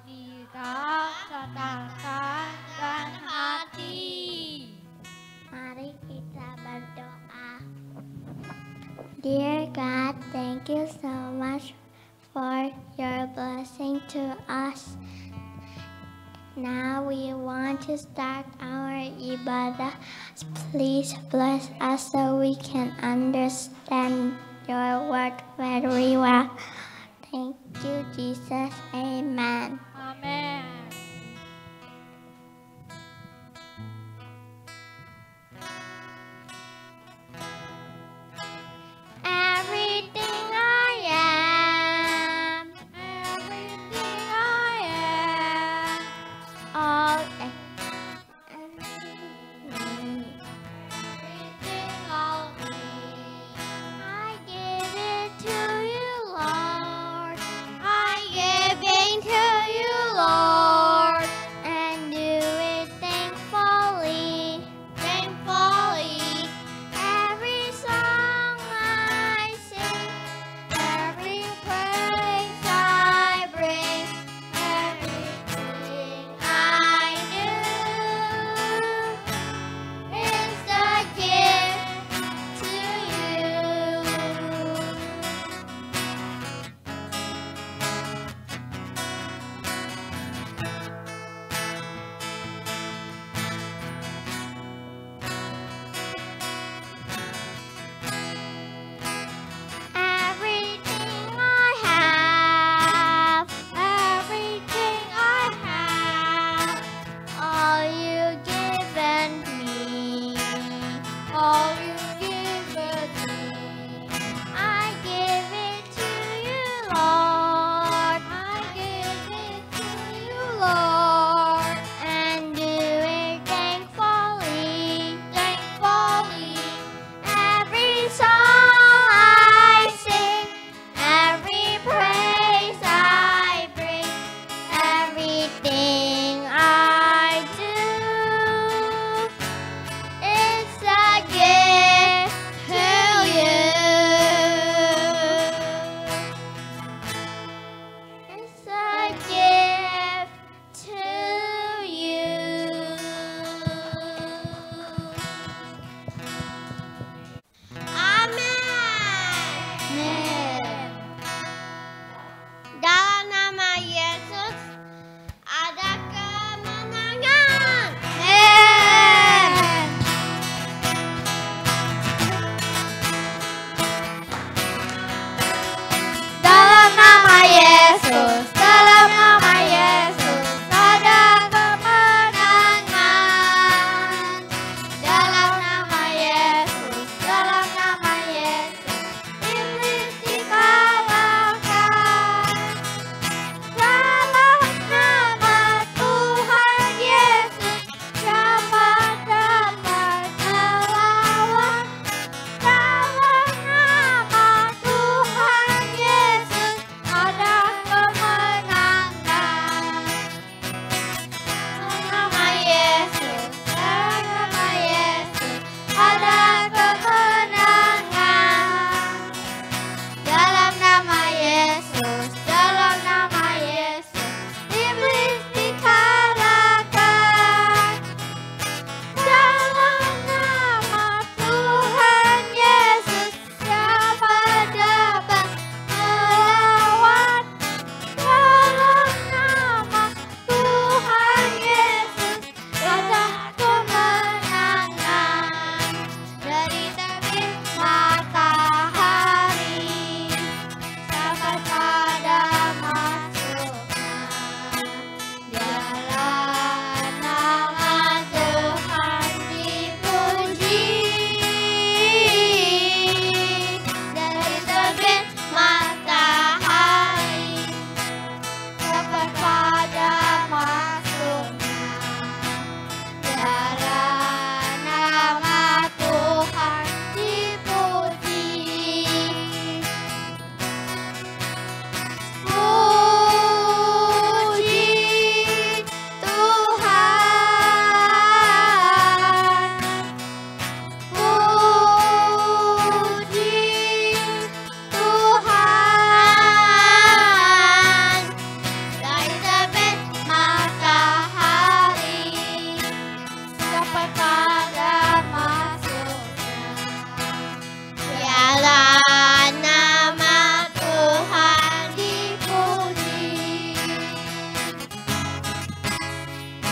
tidak sertakan dan hati. Mari kita berdoa. Dear God, thank you so much for your blessing to us. Now we want to start our ibadah. Please bless us so we can understand your word very well. Thank you, Jesus. Amen. Amen. Everything I am, Everything I am, all everything I'll need, I give it to you, Lord. I give it to you, Lord.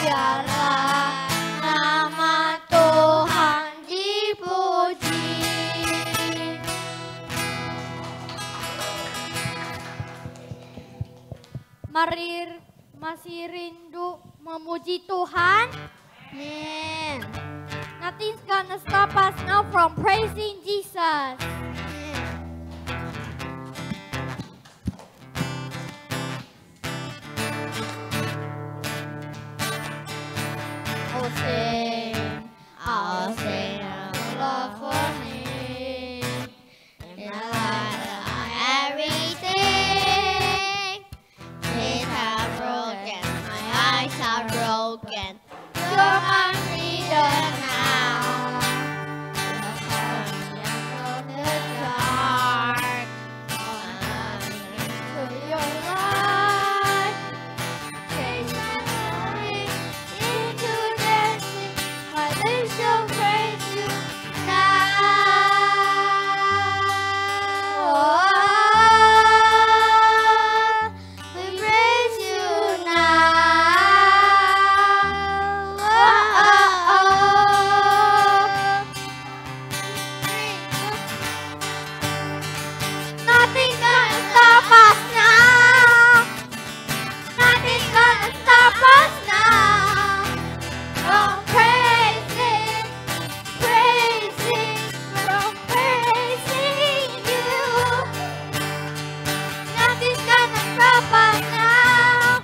Biarlah nama Tuhan dipuji. Mari masih rindu memuji Tuhan. Amen. Nothing's gonna stop us now from praising Jesus. I'll sing of love for me. In my life, everything. Things are broken, my eyes are broken. You're my freedom now. From the dark, to your light. Change my glory into dancing. My lips shall praise you now. We praise you now. Nothing's gonna stop us now. Nothing's gonna stop us now. From praising, praising, from praising you. Nothing's gonna stop us now.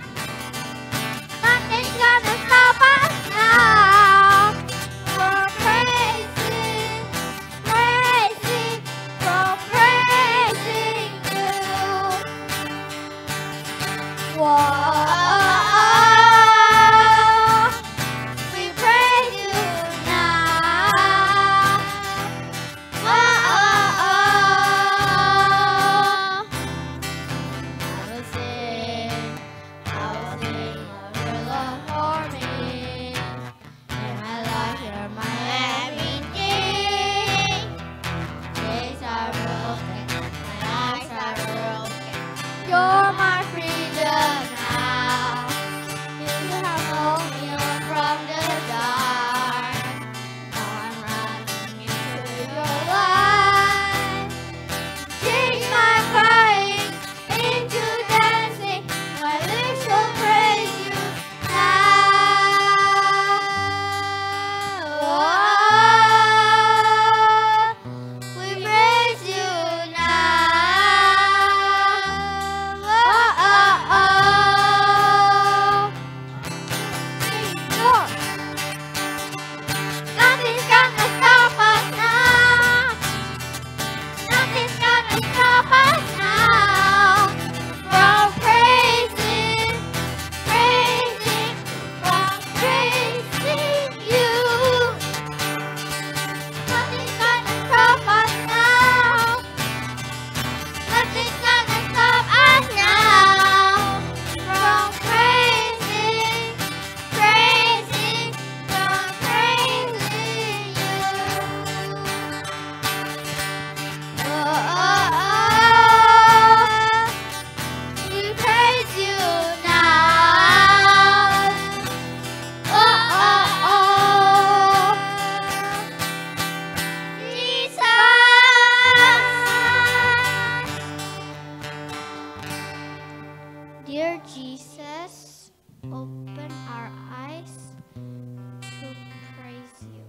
Nothing's gonna stop us now. From praising, praising, from praising you. Whoa, we praise you now. I will sing of your love for me. In my life, you're my everything. Days are broken, my eyes are broken. You're my freedom now. You have pulled me up from the dark. Now I'm running into your light. Change my crying into dancing. My lips will praise you now. We praise you now. Nothing's gonna stop us now. Nothing's gonna stop us now. From praising, praising, from praising you. Nothing's gonna stop us now. Nothing's gonna stop us now. From praising, praising, from praising you. We praise you now. Jesus. Dear Jesus, open our eyes to praise you.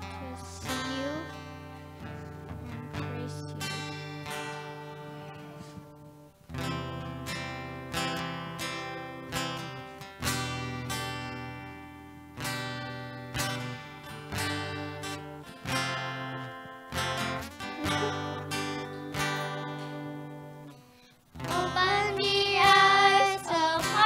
To see you and praise you. Open the eyes of my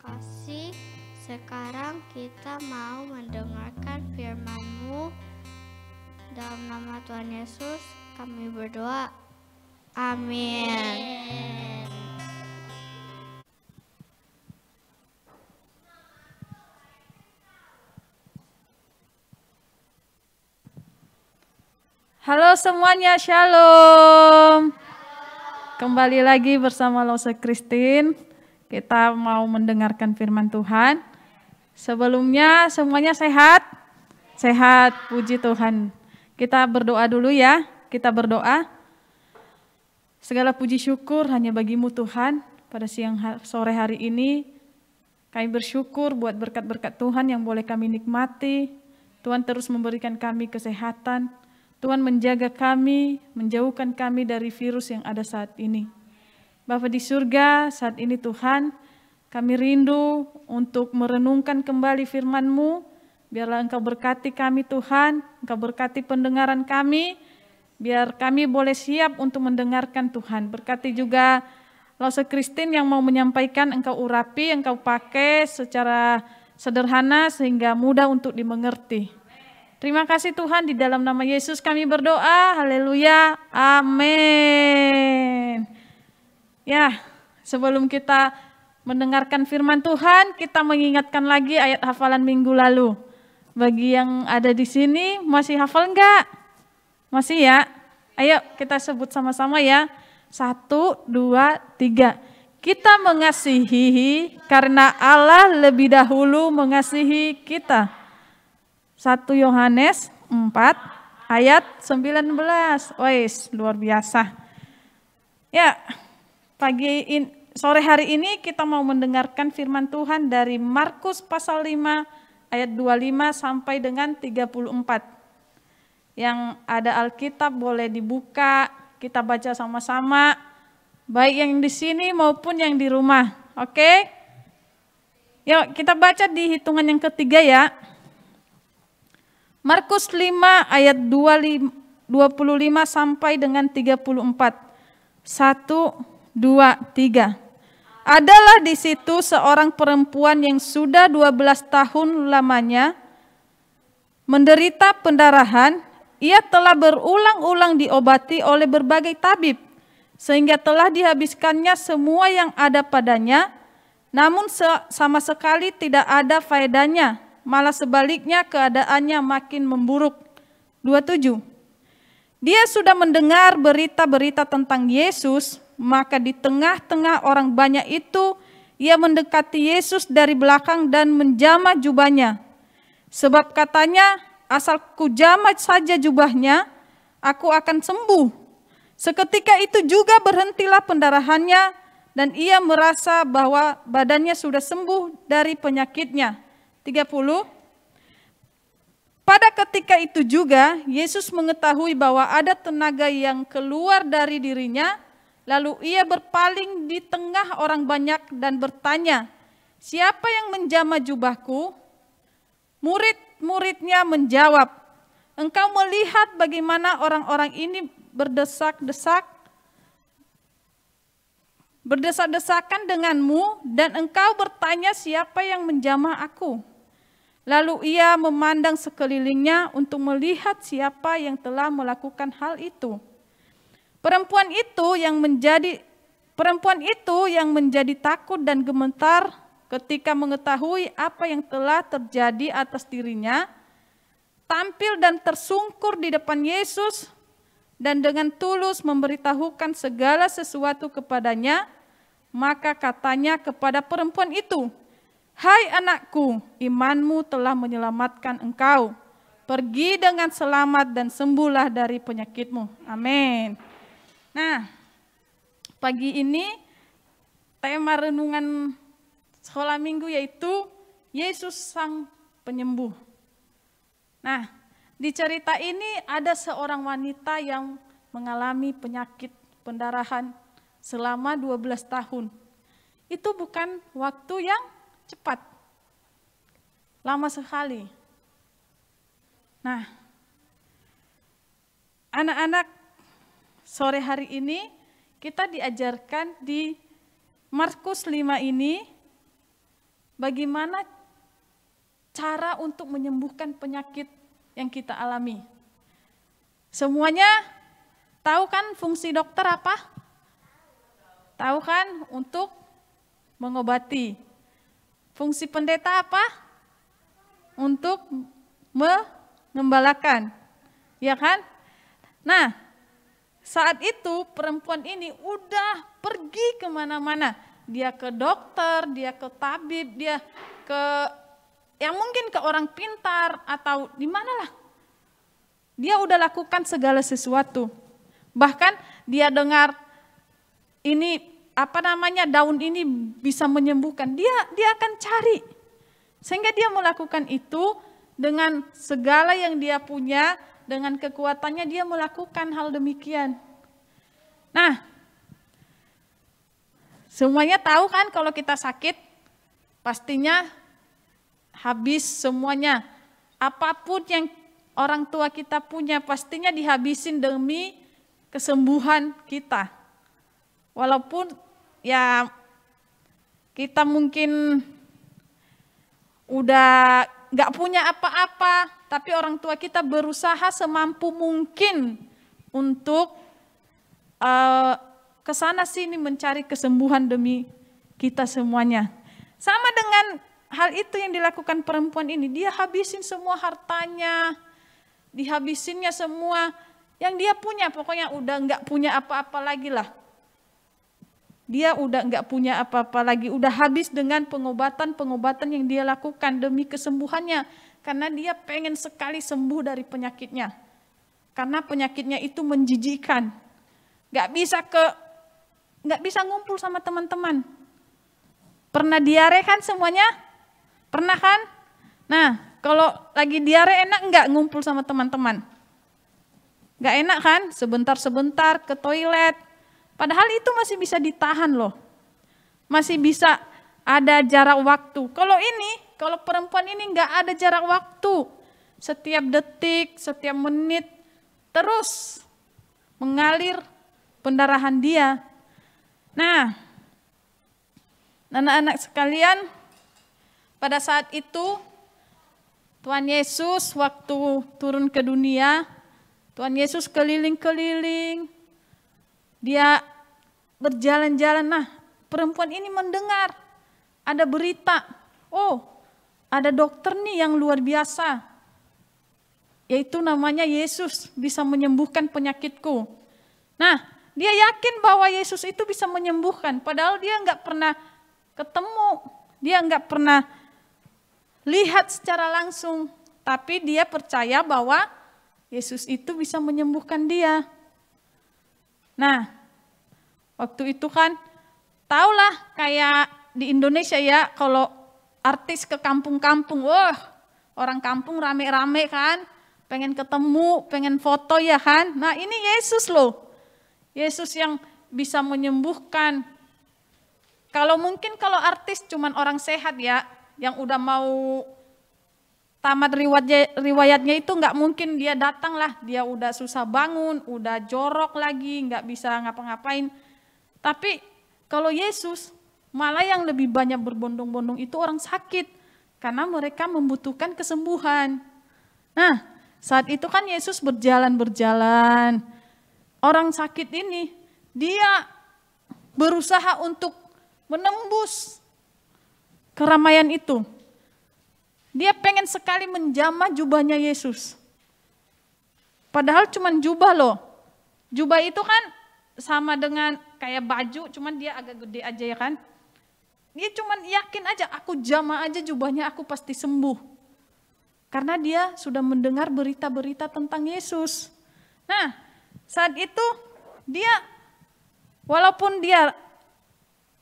kasih. Sekarang kita mau mendengarkan firman-Mu. Dalam nama Tuhan Yesus kami berdoa. Amin. Halo semuanya, shalom. Kembali lagi bersama Lose Christine. Kita mau mendengarkan firman Tuhan. Sebelumnya semuanya sehat? Sehat, puji Tuhan. Kita berdoa dulu ya. Kita berdoa. Segala puji syukur hanya bagi-Mu Tuhan. Pada sore hari ini kami bersyukur buat berkat-berkat Tuhan yang boleh kami nikmati. Tuhan terus memberikan kami kesehatan. Tuhan menjaga kami, menjauhkan kami dari virus yang ada saat ini. Bapa di surga, saat ini Tuhan, kami rindu untuk merenungkan kembali firman-Mu. Biarlah Engkau berkati kami Tuhan, Engkau berkati pendengaran kami, biar kami boleh siap untuk mendengarkan Tuhan. Berkati juga Lose Christine yang mau menyampaikan, Engkau urapi, Engkau pakai secara sederhana sehingga mudah untuk dimengerti. Terima kasih Tuhan, di dalam nama Yesus kami berdoa, haleluya, amin. Ya, sebelum kita mendengarkan firman Tuhan, kita mengingatkan lagi ayat hafalan minggu lalu. Bagi yang ada di sini, masih hafal enggak? Masih ya? Ayo kita sebut sama-sama ya. 1, 2, 3. Kita mengasihi karena Allah lebih dahulu mengasihi kita. 1 Yohanes 4 ayat 19. Wais, luar biasa. Ya, sore hari ini kita mau mendengarkan firman Tuhan dari Markus pasal 5 ayat 25 sampai dengan 34. Yang ada Alkitab boleh dibuka, kita baca sama-sama, baik yang di sini maupun yang di rumah. Oke? Yuk kita baca di hitungan yang ketiga ya. Markus 5 ayat 25 sampai dengan 34. 1, 2, 3. Adalah di situ seorang perempuan yang sudah 12 tahun lamanya menderita pendarahan. Ia telah berulang-ulang diobati oleh berbagai tabib, sehingga telah dihabiskannya semua yang ada padanya, namun sama sekali tidak ada faedahnya, malah sebaliknya keadaannya makin memburuk. 27. Dia sudah mendengar berita-berita tentang Yesus, maka di tengah-tengah orang banyak itu, ia mendekati Yesus dari belakang dan menjamah jubahnya. Sebab katanya, asal kujamah saja jubahnya, aku akan sembuh. Seketika itu juga berhentilah pendarahannya, dan ia merasa bahwa badannya sudah sembuh dari penyakitnya. 30. Pada ketika itu juga, Yesus mengetahui bahwa ada tenaga yang keluar dari dirinya, lalu ia berpaling di tengah orang banyak dan bertanya, siapa yang menjamah jubahku? Murid-muridnya menjawab, engkau melihat bagaimana orang-orang ini berdesak-desakan denganmu, dan engkau bertanya siapa yang menjamah aku? Lalu ia memandang sekelilingnya untuk melihat siapa yang telah melakukan hal itu. Perempuan itu yang menjadi takut dan gemetar ketika mengetahui apa yang telah terjadi atas dirinya, tampil dan tersungkur di depan Yesus dan dengan tulus memberitahukan segala sesuatu kepadanya. Maka katanya kepada perempuan itu, hai anakku, imanmu telah menyelamatkan engkau. Pergi dengan selamat dan sembuhlah dari penyakitmu. Amin. Nah, pagi ini tema renungan sekolah minggu yaitu Yesus Sang Penyembuh. Nah, di cerita ini ada seorang wanita yang mengalami penyakit pendarahan selama 12 tahun. Itu bukan waktu yang cepat, lama sekali. Nah, anak-anak, sore hari ini kita diajarkan di Markus 5 ini bagaimana cara untuk menyembuhkan penyakit yang kita alami. Semuanya tahu kan fungsi dokter apa? Tahu kan? Untuk mengobati. Fungsi pendeta apa? Untuk mengembalakan. Ya kan? Nah, saat itu perempuan ini udah pergi kemana-mana. Dia ke dokter, dia ke tabib, dia ke yang mungkin ke orang pintar atau di manalah. Dia udah lakukan segala sesuatu. Bahkan dia dengar ini daun ini bisa menyembuhkan. Dia akan cari. Sehingga dia melakukan itu dengan segala yang dia punya, dengan kekuatannya dia melakukan hal demikian. Nah, semuanya tahu kan kalau kita sakit, pastinya habis semuanya. Apapun yang orang tua kita punya, pastinya dihabisin demi kesembuhan kita. Walaupun ya kita mungkin udah gak punya apa-apa, tapi orang tua kita berusaha semampu mungkin untuk kesana sini mencari kesembuhan demi kita semuanya. Sama dengan hal itu yang dilakukan perempuan ini, dia habisin semua hartanya, dihabisinnya semua yang dia punya, pokoknya udah gak punya apa-apa lagi lah. Dia udah gak punya apa-apa lagi, udah habis dengan pengobatan yang dia lakukan demi kesembuhannya. Karena dia pengen sekali sembuh dari penyakitnya. Karena penyakitnya itu menjijikkan. Gak bisa ngumpul sama teman-teman. Pernah diare kan semuanya? Pernah kan? Nah, kalau lagi diare enak enggak ngumpul sama teman-teman? Gak enak kan? Sebentar-sebentar ke toilet. Padahal itu masih bisa ditahan loh. Masih bisa ada jarak waktu. Kalau perempuan ini nggak ada jarak waktu. Setiap detik, setiap menit terus mengalir pendarahan dia. Nah, anak-anak sekalian, pada saat itu Tuhan Yesus waktu turun ke dunia, Tuhan Yesus keliling-keliling. Dia berjalan-jalan, nah perempuan ini mendengar ada berita, oh ada dokter nih yang luar biasa, yaitu namanya Yesus bisa menyembuhkan penyakitku. Nah dia yakin bahwa Yesus itu bisa menyembuhkan, padahal dia nggak pernah ketemu, dia nggak pernah lihat secara langsung, tapi dia percaya bahwa Yesus itu bisa menyembuhkan dia. Nah, waktu itu kan, tahulah kayak di Indonesia ya, kalau artis ke kampung-kampung, wah orang kampung rame-rame kan, pengen ketemu, pengen foto ya kan. Nah ini Yesus loh, Yesus yang bisa menyembuhkan. Kalau artis cuman orang sehat ya, yang udah mau tamat riwayatnya itu nggak mungkin dia datang lah, dia udah susah bangun, udah jorok lagi, nggak bisa ngapa-ngapain. Tapi kalau Yesus malah yang lebih banyak berbondong-bondong itu orang sakit, karena mereka membutuhkan kesembuhan. Nah saat itu kan Yesus berjalan-berjalan, orang sakit ini dia berusaha untuk menembus keramaian itu. Dia pengen sekali menjamah jubahnya Yesus. Padahal cuman jubah loh. Jubah itu kan sama dengan kayak baju, cuman dia agak gede aja ya kan. Dia cuman yakin aja, aku jamah aja jubahnya, aku pasti sembuh. Karena dia sudah mendengar berita-berita tentang Yesus. Nah, saat itu dia, walaupun dia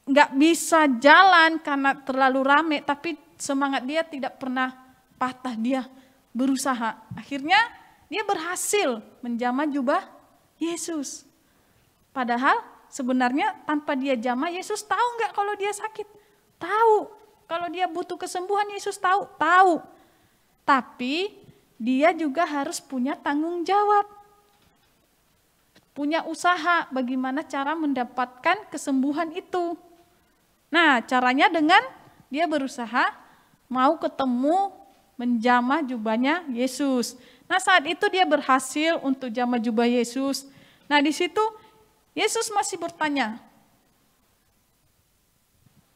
nggak bisa jalan karena terlalu rame, tapi semangat dia tidak pernah patah, dia berusaha. Akhirnya dia berhasil menjamah jubah Yesus. Padahal sebenarnya tanpa dia jamah, Yesus tahu nggak kalau dia sakit? Tahu. Kalau dia butuh kesembuhan, Yesus tahu. Tahu. Tapi dia juga harus punya tanggung jawab. Punya usaha bagaimana cara mendapatkan kesembuhan itu. Nah, caranya dengan Dia berusaha mau ketemu menjamah jubahnya Yesus. Nah, saat itu dia berhasil untuk jamah jubah Yesus. Nah, di situ Yesus masih bertanya,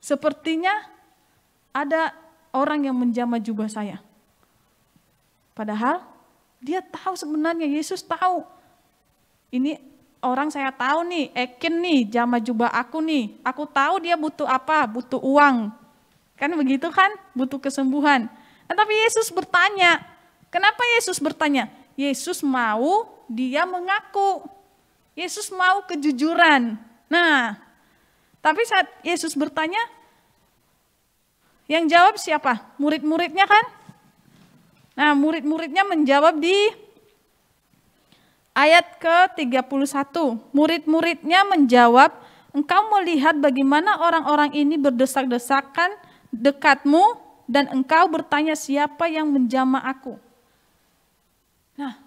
sepertinya ada orang yang menjamah jubah saya. Padahal dia tahu, sebenarnya Yesus tahu. Ini orang saya tahu nih, Eken nih, jamah jubah aku nih. Aku tahu dia butuh apa, butuh uang. Kan begitu kan, butuh kesembuhan. Nah, tapi Yesus bertanya, kenapa Yesus bertanya? Yesus mau dia mengaku. Yesus mau kejujuran. Nah, tapi saat Yesus bertanya, yang jawab siapa? Murid-muridnya kan? Nah, murid-muridnya menjawab di ayat ke-31. Murid-muridnya menjawab, engkau melihat bagaimana orang-orang ini berdesak-desakan dekatmu dan engkau bertanya siapa yang menjamah aku. Nah,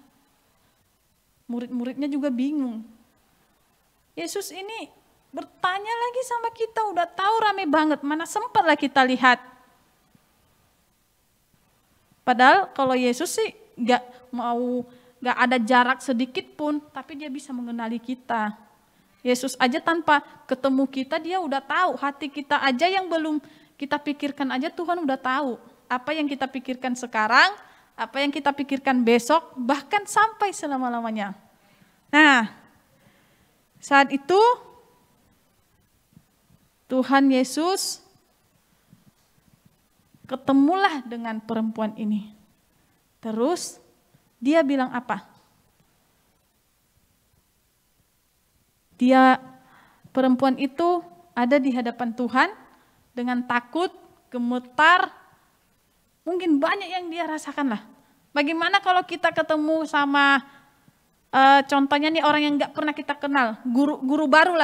murid-muridnya juga bingung. Yesus ini bertanya lagi sama kita, udah tahu rame banget, mana sempatlah kita lihat. Padahal kalau Yesus sih gak ada jarak sedikit pun, tapi dia bisa mengenali kita. Yesus aja tanpa ketemu kita, dia udah tahu. Hati kita aja yang belum kita pikirkan aja Tuhan udah tahu. Apa yang kita pikirkan sekarang, apa yang kita pikirkan besok, bahkan sampai selama-lamanya. Nah, saat itu Tuhan Yesus ketemulah dengan perempuan ini. Terus dia bilang apa? Perempuan itu ada di hadapan Tuhan dengan takut, gemetar, mungkin banyak yang dia rasakan lah. Bagaimana kalau kita ketemu sama contohnya nih orang yang gak pernah kita kenal, guru baru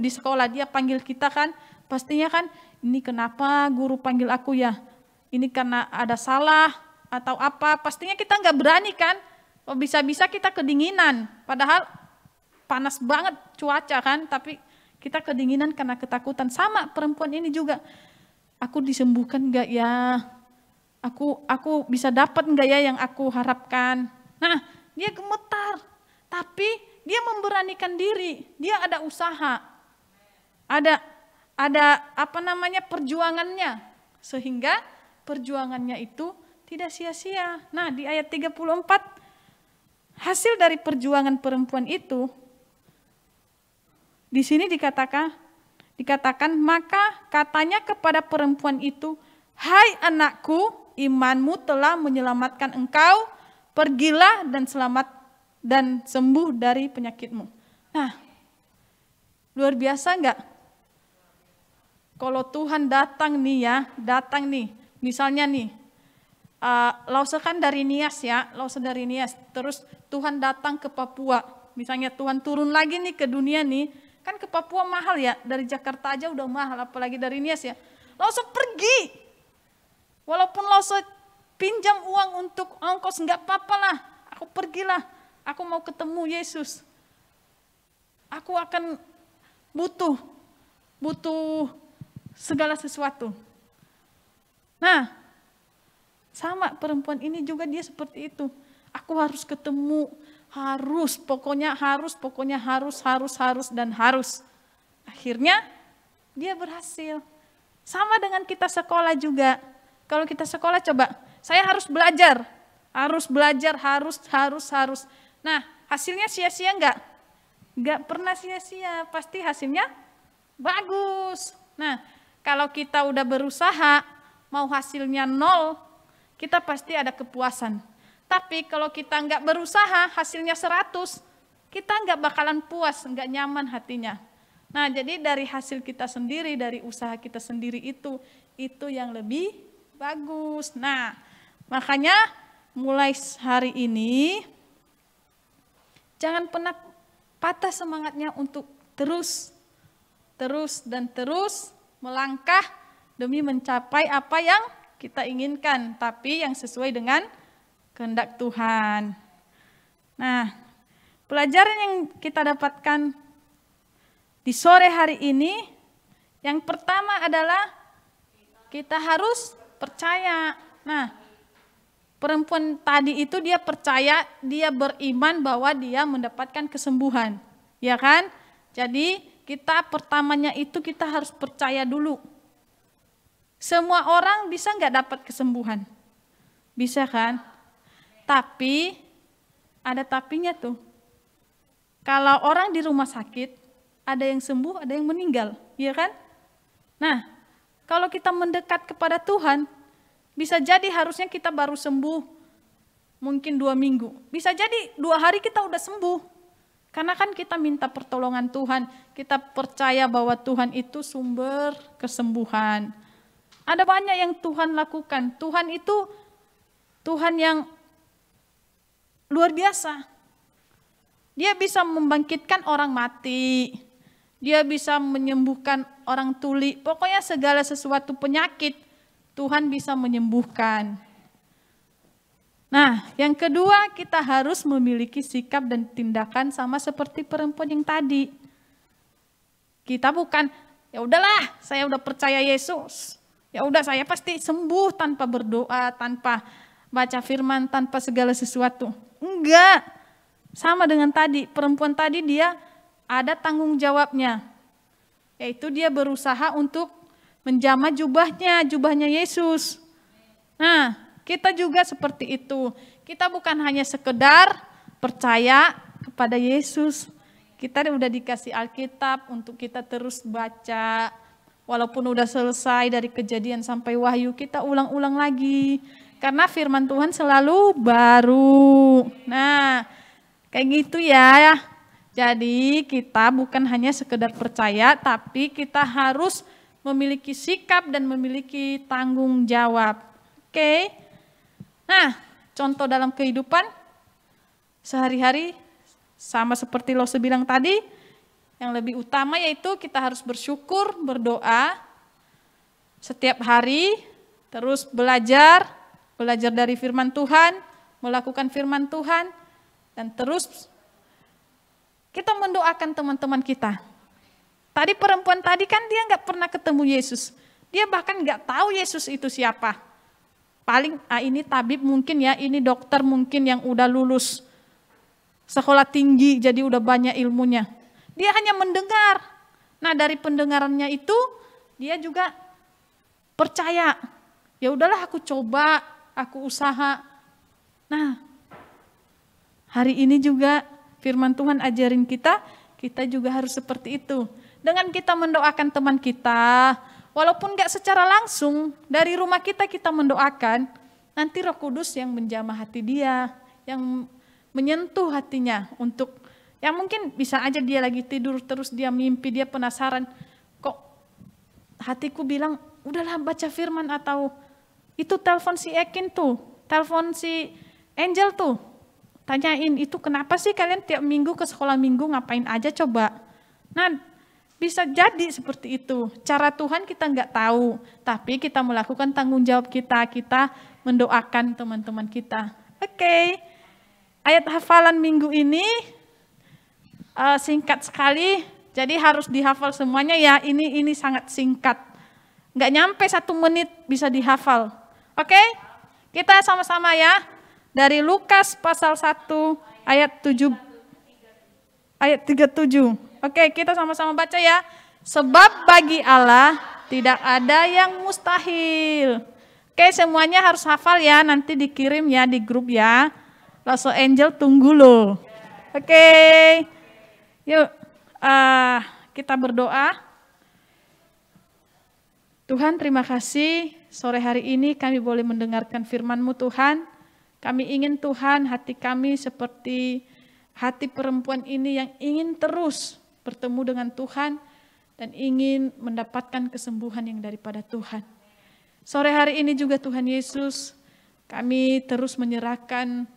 di sekolah, dia panggil kita kan, pastinya kan, ini kenapa guru panggil aku ya? Ini karena ada salah atau apa? Pastinya kita nggak berani kan? Bisa-bisa kita kedinginan. Padahal panas banget cuaca kan? Tapi kita kedinginan karena ketakutan. Sama perempuan ini juga. Aku disembuhkan nggak ya? Aku bisa dapat nggak ya yang aku harapkan? Nah, dia gemetar. Tapi dia memberanikan diri. Dia ada usaha. Ada perjuangannya, sehingga perjuangannya itu tidak sia-sia. Nah, di ayat 34 hasil dari perjuangan perempuan itu di sini dikatakan maka katanya kepada perempuan itu, hai anakku, imanmu telah menyelamatkan engkau, pergilah dan selamat dan sembuh dari penyakitmu. Nah, luar biasa enggak? Kalau Tuhan datang nih, misalnya nih, Lause kan dari Nias ya, Lause dari Nias, terus Tuhan datang ke Papua, misalnya Tuhan turun lagi nih ke dunia nih, kan ke Papua mahal ya, dari Jakarta aja udah mahal, apalagi dari Nias ya. Lause pergi, walaupun Lause pinjam uang untuk ongkos, nggak apa-apa lah, aku pergilah, aku mau ketemu Yesus, aku akan butuh segala sesuatu. Nah, sama perempuan ini juga dia seperti itu. Aku harus ketemu, pokoknya harus dan harus. Akhirnya dia berhasil. Sama dengan kita sekolah juga. Kalau kita sekolah coba, saya harus belajar. Nah, hasilnya sia-sia enggak? Enggak pernah sia-sia, pasti hasilnya bagus. Nah, kalau kita udah berusaha, mau hasilnya 0, kita pasti ada kepuasan. Tapi kalau kita nggak berusaha, hasilnya 100, kita nggak bakalan puas, nggak nyaman hatinya. Nah, jadi dari hasil kita sendiri, dari usaha kita sendiri itu yang lebih bagus. Nah, makanya mulai hari ini, jangan pernah patah semangatnya untuk terus melangkah demi mencapai apa yang kita inginkan, tapi yang sesuai dengan kehendak Tuhan. Nah, pelajaran yang kita dapatkan di sore hari ini, yang pertama adalah kita harus percaya. Nah, perempuan tadi itu dia percaya, dia beriman bahwa dia mendapatkan kesembuhan. Ya kan? Jadi kita pertamanya itu kita harus percaya dulu. Semua orang bisa nggak dapat kesembuhan? Bisa kan? Tapi ada tapinya tuh. Kalau orang di rumah sakit, ada yang sembuh, ada yang meninggal. Ya kan? Nah, kalau kita mendekat kepada Tuhan, bisa jadi harusnya kita baru sembuh mungkin 2 minggu. Bisa jadi 2 hari kita udah sembuh. Karena kan kita minta pertolongan Tuhan. Kita percaya bahwa Tuhan itu sumber kesembuhan. Ada banyak yang Tuhan lakukan. Tuhan itu Tuhan yang luar biasa. Dia bisa membangkitkan orang mati. Dia bisa menyembuhkan orang tuli. Pokoknya segala sesuatu penyakit Tuhan bisa menyembuhkan. Nah, yang kedua kita harus memiliki sikap dan tindakan sama seperti perempuan yang tadi. Kita bukan, ya udahlah, saya udah percaya Yesus. Ya udah saya pasti sembuh tanpa berdoa, tanpa baca firman, tanpa segala sesuatu. Enggak. Sama dengan tadi, perempuan tadi dia ada tanggung jawabnya. Yaitu dia berusaha untuk menjamah jubahnya Yesus. Nah, kita juga seperti itu. Kita bukan hanya sekedar percaya kepada Yesus. Kita udah dikasih Alkitab untuk kita terus baca. Walaupun udah selesai dari Kejadian sampai Wahyu, kita ulang-ulang lagi. Karena firman Tuhan selalu baru. Nah, kayak gitu ya. Jadi kita bukan hanya sekedar percaya, tapi kita harus memiliki sikap dan memiliki tanggung jawab. Oke. Nah, contoh dalam kehidupan sehari-hari sama seperti Lose bilang tadi, yang lebih utama yaitu kita harus bersyukur, berdoa setiap hari, terus belajar dari firman Tuhan, melakukan firman Tuhan, dan terus kita mendoakan teman-teman kita. Tadi perempuan tadi kan dia nggak pernah ketemu Yesus. Dia bahkan nggak tahu Yesus itu siapa. Paling ini tabib mungkin ya, ini dokter mungkin yang udah lulus sekolah tinggi jadi udah banyak ilmunya. Dia hanya mendengar. Nah dari pendengarannya itu dia juga percaya. Ya udahlah aku coba, aku usaha. Nah hari ini juga firman Tuhan ajarin kita juga harus seperti itu. Dengan kita mendoakan teman kita, walaupun gak secara langsung, dari rumah kita mendoakan, nanti Roh Kudus yang menjamah hati dia, yang menyentuh hatinya untuk, yang mungkin bisa aja dia lagi tidur, terus dia mimpi, dia penasaran, kok hatiku bilang, udahlah baca firman, atau itu telepon si Ekin tuh, telepon si Angel tuh, tanyain itu kenapa sih kalian tiap minggu ke sekolah minggu ngapain aja coba. Nah bisa jadi seperti itu. Cara Tuhan kita nggak tahu, tapi kita melakukan tanggung jawab kita mendoakan teman-teman kita. Oke. Ayat hafalan minggu ini singkat sekali, jadi harus dihafal semuanya ya. Ini sangat singkat, nggak nyampe 1 menit bisa dihafal. Oke, kita sama-sama ya. Dari Lukas pasal 1 ayat 7 ayat 37. Oke, kita sama-sama baca ya. Sebab bagi Allah tidak ada yang mustahil. Oke, semuanya harus hafal ya. Nanti dikirim ya di grup ya. Lose Angel tunggu loh. Oke. Yuk, kita berdoa. Tuhan, terima kasih sore hari ini kami boleh mendengarkan firman-Mu Tuhan. Kami ingin Tuhan hati kami seperti hati perempuan ini yang ingin terus bertemu dengan Tuhan dan ingin mendapatkan kesembuhan yang daripada Tuhan. Sore hari ini juga Tuhan Yesus, kami terus menyerahkan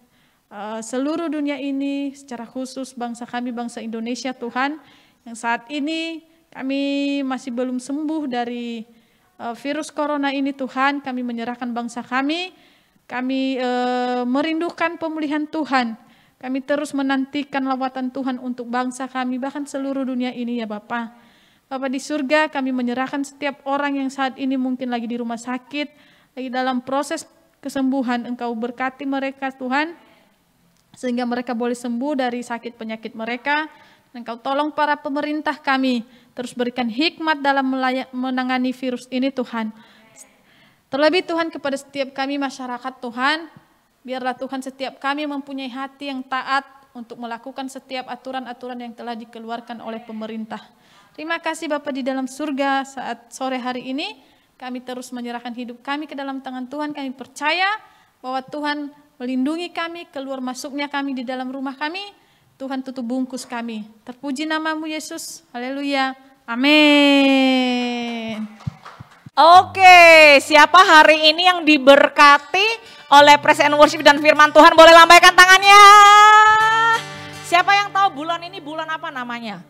seluruh dunia ini, secara khusus bangsa kami, bangsa Indonesia Tuhan, yang saat ini kami masih belum sembuh dari virus corona ini Tuhan. Kami menyerahkan bangsa kami merindukan pemulihan Tuhan. Kami terus menantikan lawatan Tuhan untuk bangsa kami, bahkan seluruh dunia ini ya Bapa. Bapa di surga, kami menyerahkan setiap orang yang saat ini mungkin lagi di rumah sakit, lagi dalam proses kesembuhan. Engkau berkati mereka Tuhan, sehingga mereka boleh sembuh dari sakit penyakit mereka. Engkau tolong para pemerintah kami, terus berikan hikmat dalam menangani virus ini Tuhan. Terlebih Tuhan kepada setiap kami masyarakat Tuhan, biarlah Tuhan setiap kami mempunyai hati yang taat untuk melakukan setiap aturan-aturan yang telah dikeluarkan oleh pemerintah. Terima kasih Bapa di dalam surga, saat sore hari ini kami terus menyerahkan hidup kami ke dalam tangan Tuhan. Kami percaya bahwa Tuhan melindungi kami, keluar masuknya kami di dalam rumah kami. Tuhan tutup bungkus kami. Terpuji namamu Yesus. Haleluya. Amin. Oke, siapa hari ini yang diberkati oleh praise and worship dan firman Tuhan? Boleh lambaikan tangannya. Siapa yang tahu bulan ini bulan apa namanya?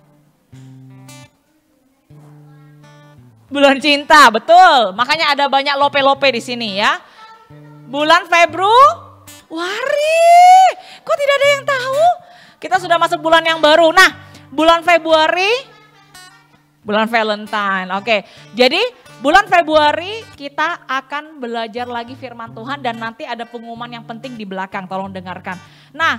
Bulan cinta, betul. Makanya ada banyak lope-lope di sini ya. Bulan Februari. Kok tidak ada yang tahu? Kita sudah masuk bulan yang baru. Nah, bulan Februari, bulan Valentine. Oke, jadi bulan Februari kita akan belajar lagi firman Tuhan dan nanti ada pengumuman yang penting di belakang. Tolong dengarkan. Nah,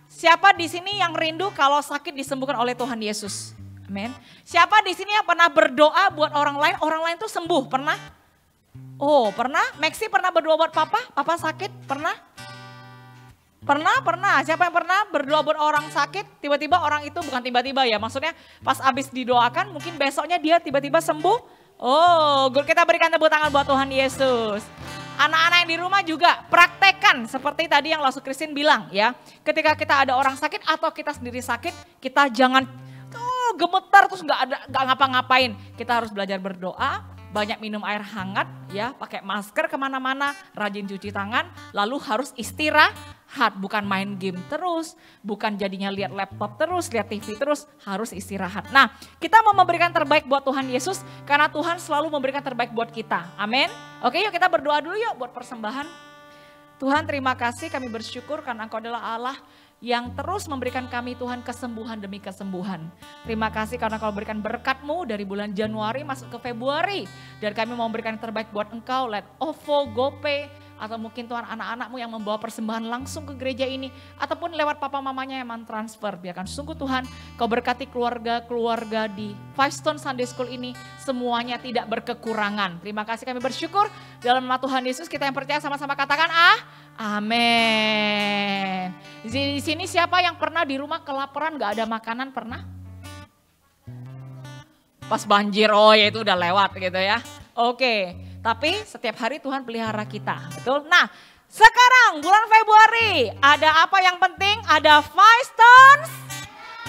siapa di sini yang rindu kalau sakit disembuhkan oleh Tuhan Yesus? Amin. Siapa di sini yang pernah berdoa buat orang lain tuh sembuh? Pernah? Oh, pernah? Maxi pernah berdoa buat papa? Papa sakit? Pernah? Pernah. Siapa yang pernah berdoa buat orang sakit? Tiba-tiba orang itu, bukan tiba-tiba ya, maksudnya pas abis didoakan mungkin besoknya dia tiba-tiba sembuh. Oh, kita berikan tepuk tangan buat Tuhan Yesus. Anak-anak yang di rumah juga praktekkan seperti tadi yang Lasu Christine bilang ya. Ketika kita ada orang sakit atau kita sendiri sakit, kita jangan gemetar terus nggak ngapa-ngapain. Kita harus belajar berdoa, banyak minum air hangat ya, pakai masker kemana-mana, rajin cuci tangan, lalu harus istirahat, bukan main game terus, bukan jadinya lihat laptop terus, lihat TV terus, harus istirahat. Nah, kita mau memberikan terbaik buat Tuhan Yesus karena Tuhan selalu memberikan terbaik buat kita. Amin. Oke, yuk kita berdoa dulu yuk buat persembahan. Tuhan, terima kasih, kami bersyukur karena Engkau adalah Allah yang terus memberikan kami Tuhan kesembuhan demi kesembuhan. Terima kasih karena Kau berikan berkat-Mu dari bulan Januari masuk ke Februari. Dan kami mau memberikan yang terbaik buat Engkau, lewat OVO, GoPay, atau mungkin Tuhan anak-anak-Mu yang membawa persembahan langsung ke gereja ini. Ataupun lewat papa mamanya yang mentransfer. Biarkan sungguh Tuhan Kau berkati keluarga-keluarga di Five Stone Sunday School ini. Semuanya tidak berkekurangan. Terima kasih, kami bersyukur. Dalam nama Tuhan Yesus kita yang percaya sama-sama katakan amin. Di sini siapa yang pernah di rumah kelaparan gak ada makanan, pernah? Pas banjir, oh ya itu udah lewat gitu ya. Oke, tapi setiap hari Tuhan pelihara kita, betul? Nah, sekarang bulan Februari ada apa yang penting? Ada Five Stones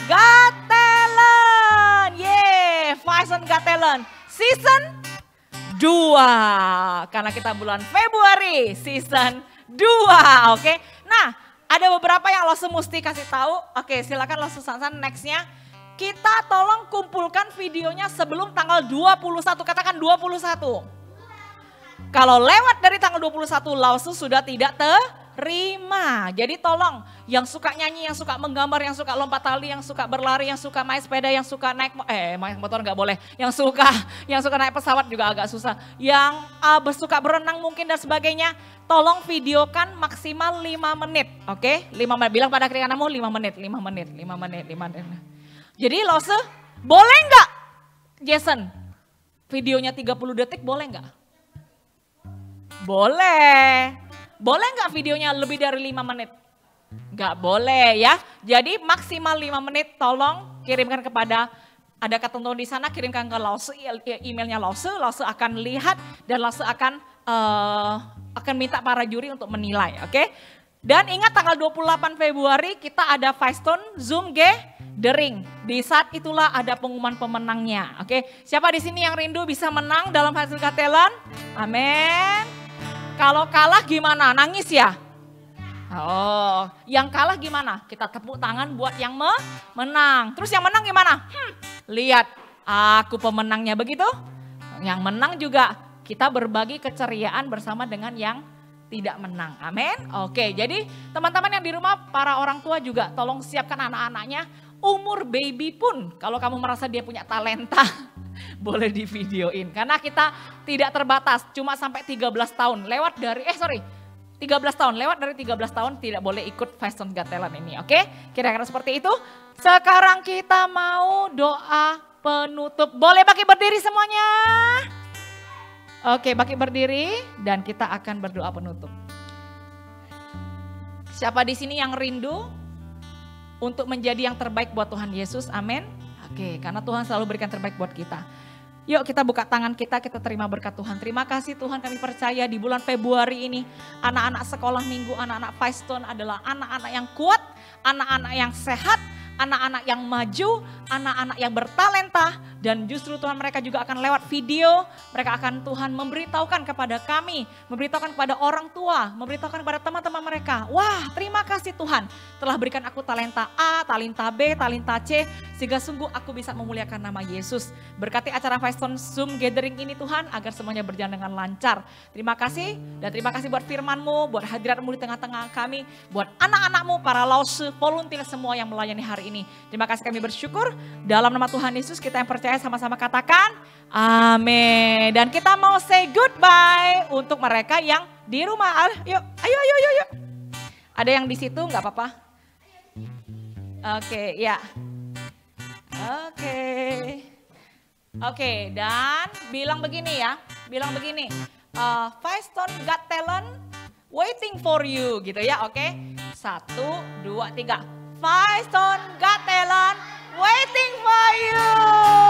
Got Talent. Five Stones Got Talent Season 2. Karena kita bulan Februari Season 2, oke? Nah, ada beberapa yang lo mesti kasih tahu. Oke, silakan lo Sansan nextnya. Kita tolong kumpulkan videonya sebelum tanggal 21, katakan 21. Kalau lewat dari tanggal 21, Lausu sudah tidak terima. Jadi tolong yang suka nyanyi, yang suka menggambar, yang suka lompat tali, yang suka berlari, yang suka naik sepeda, yang suka naik motor nggak boleh. Yang suka naik pesawat juga agak susah. Yang suka berenang mungkin dan sebagainya. Tolong videokan maksimal 5 menit, oke? 5 menit, bilang pada kiri kananmu 5 menit. Jadi Lose, boleh nggak Jason? Videonya 30 detik boleh nggak? Boleh. Boleh nggak videonya lebih dari 5 menit? Nggak boleh ya. Jadi maksimal 5 menit tolong kirimkan kepada, ada ketentuan di sana, kirimkan ke Lause, emailnya Lause akan lihat dan Lause akan minta para juri untuk menilai, oke? Dan ingat tanggal 28 Februari kita ada Five Stone Zoom Gathering. Di saat itulah ada pengumuman pemenangnya, oke? Siapa di sini yang rindu bisa menang dalam Five Stone Got Talent? Amin. Kalau kalah gimana? Nangis ya? Oh, yang kalah gimana? Kita tepuk tangan buat yang menang. Terus yang menang gimana? Lihat, aku pemenangnya, begitu? Yang menang juga kita berbagi keceriaan bersama dengan yang tidak menang. Amin. Oke, jadi teman-teman yang di rumah, para orang tua juga tolong siapkan anak-anaknya. Umur baby pun, kalau kamu merasa dia punya talenta, Boleh di videoin. Karena kita tidak terbatas, cuma sampai 13 tahun. 13 tahun, lewat dari 13 tahun tidak boleh ikut Fashion Got Talent ini, oke? Kira-kira seperti itu. Sekarang kita mau doa penutup. Boleh bangkit berdiri semuanya? Oke, bangkit berdiri dan kita akan berdoa penutup. Siapa di sini yang rindu untuk menjadi yang terbaik buat Tuhan Yesus? Amin. Oke, karena Tuhan selalu berikan terbaik buat kita. Yuk kita buka tangan kita terima berkat Tuhan. Terima kasih Tuhan, kami percaya di bulan Februari ini anak-anak sekolah minggu, anak-anak Firestone adalah anak-anak yang kuat, anak-anak yang sehat, anak-anak yang maju, anak-anak yang bertalenta. Dan justru Tuhan mereka juga akan lewat video, mereka akan Tuhan memberitahukan kepada kami, memberitahukan kepada orang tua, memberitahukan kepada teman-teman mereka. Wah, terima kasih Tuhan telah berikan aku talenta A, talenta B, talenta C, sehingga sungguh aku bisa memuliakan nama Yesus. Berkati acara Firestone Zoom Gathering ini Tuhan, agar semuanya berjalan dengan lancar. Terima kasih, dan terima kasih buat firman-Mu, buat hadirat-Mu di tengah-tengah kami, buat anak-anak-Mu, para lause, volunteer semua yang melayani hari ini. Terima kasih, kami bersyukur. Dalam nama Tuhan Yesus kita yang percaya sama-sama katakan amin. Dan kita mau say goodbye untuk mereka yang di rumah. Yuk, ayo. Ada yang di situ nggak apa-apa? Oke, ya. Oke, dan bilang begini ya. Firestone Got Talent waiting for you gitu ya, oke? 1, 2, 3. Firestone Got Talent waiting for you.